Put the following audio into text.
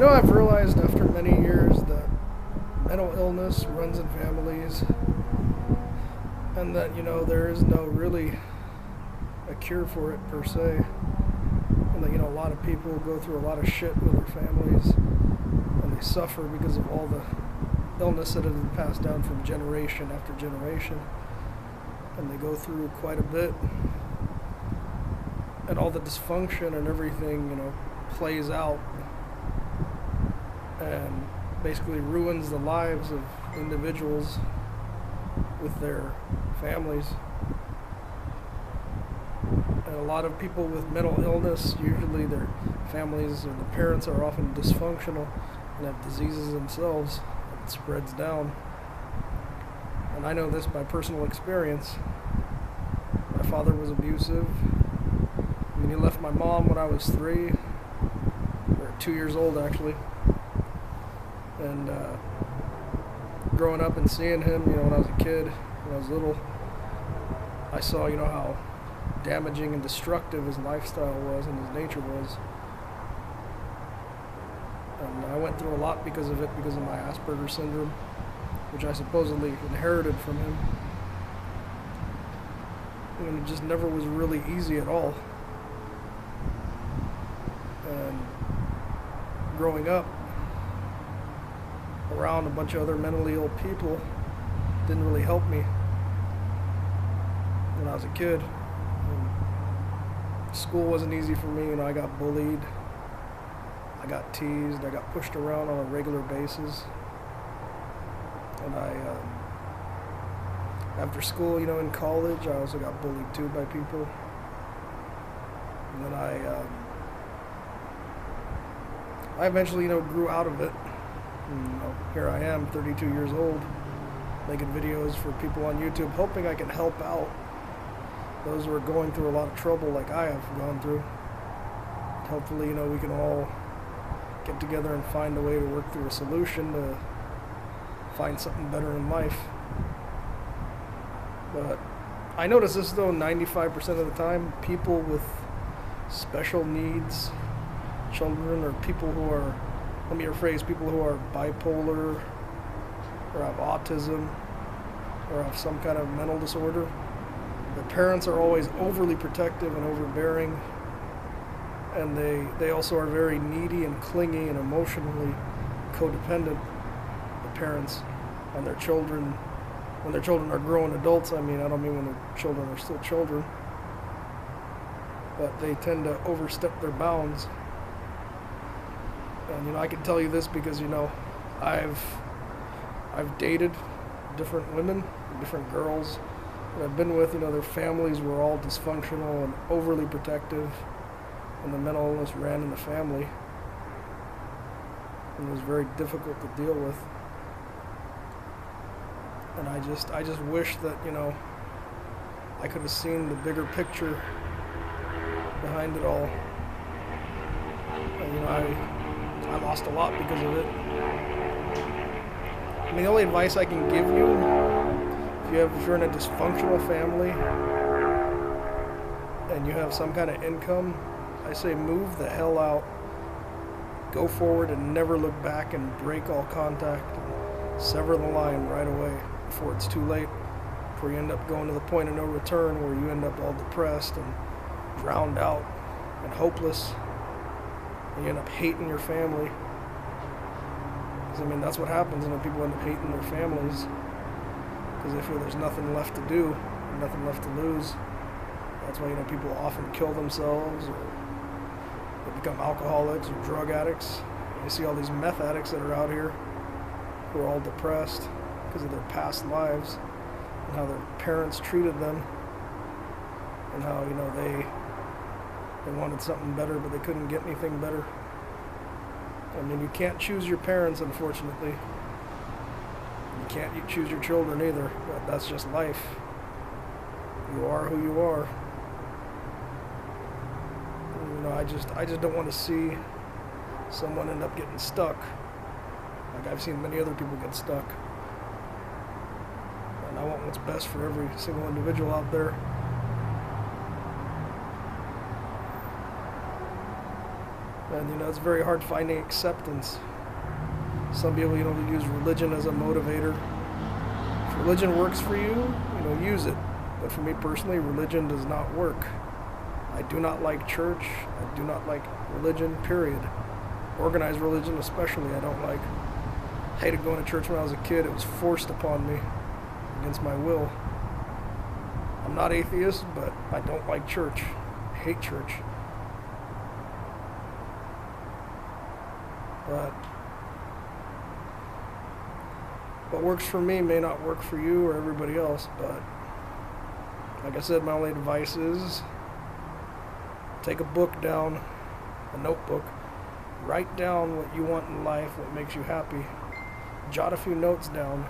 I've realized after many years that mental illness runs in families, and that, there is no really a cure for it per se. And that, a lot of people go through a lot of shit with their families, and they suffer because of all the illness that has been passed down from generation after generation. And they go through quite a bit. And all the dysfunction and everything, plays out and basically ruins the lives of individuals with their families. And a lot of people with mental illness, usually their families or the parents are often dysfunctional and have diseases themselves. It spreads down. And I know this by personal experience. My father was abusive. He left my mom when I was 3, or 2 years old actually. And growing up and seeing him, when I was a kid, when I was little, I saw, how damaging and destructive his lifestyle was and his nature was. And I went through a lot because of it, because of my Aspergers syndrome, which I supposedly inherited from him. And it just never was really easy at all. And growing up around a bunch of other mentally ill people didn't really help me when I was a kid. And school wasn't easy for me. I got bullied, I got teased, I got pushed around on a regular basis. And after school, in college, I also got bullied too by people. And then I eventually, grew out of it. And, here I am, 32 years old, making videos for people on YouTube, hoping I can help out those who are going through a lot of trouble like I have gone through. Hopefully, we can all get together and find a way to work through a solution to find something better in life. But I notice this though, 95% of the time, people with special needs, children, or people who are, let me rephrase, people who are bipolar or have autism or have some kind of mental disorder, the parents are always overly protective and overbearing, and they also are very needy and clingy and emotionally codependent, the parents, on their children. When their children are grown adults, I don't mean when their children are still children, but they tend to overstep their bounds. And I can tell you this because I've dated different women, different girls that I've been with. Their families were all dysfunctional and overly protective, and the mental illness ran in the family, and it was very difficult to deal with. And I just wish that I could have seen the bigger picture behind it all. And I lost a lot because of it. The only advice I can give you, if you're in a dysfunctional family and you have some kind of income, I say move the hell out. Go forward and never look back, and break all contact and sever the line right away before it's too late, before you end up going to the point of no return where you end up all depressed and drowned out and hopeless. You end up hating your family. Because, that's what happens, people end up hating their families because they feel there's nothing left to do, and nothing left to lose. That's why, people often kill themselves, or they become alcoholics or drug addicts. You see all these meth addicts that are out here who are all depressed because of their past lives and how their parents treated them, and how, they wanted something better, but they couldn't get anything better. You can't choose your parents, unfortunately. You can't choose your children either, but that's just life. You are who you are. I just don't want to see someone end up getting stuck. Like I've seen many other people get stuck. And I want what's best for every single individual out there. And, it's very hard finding acceptance. Some people, use religion as a motivator. If religion works for you, use it. But for me personally, religion does not work. I do not like church. I do not like religion, period. Organized religion especially, I don't like. I hated going to church when I was a kid. It was forced upon me against my will. I'm not atheist, but I don't like church. I hate church. But what works for me may not work for you or everybody else, but like I said, my only advice is take a book down, a notebook, write down what you want in life, what makes you happy, jot a few notes down,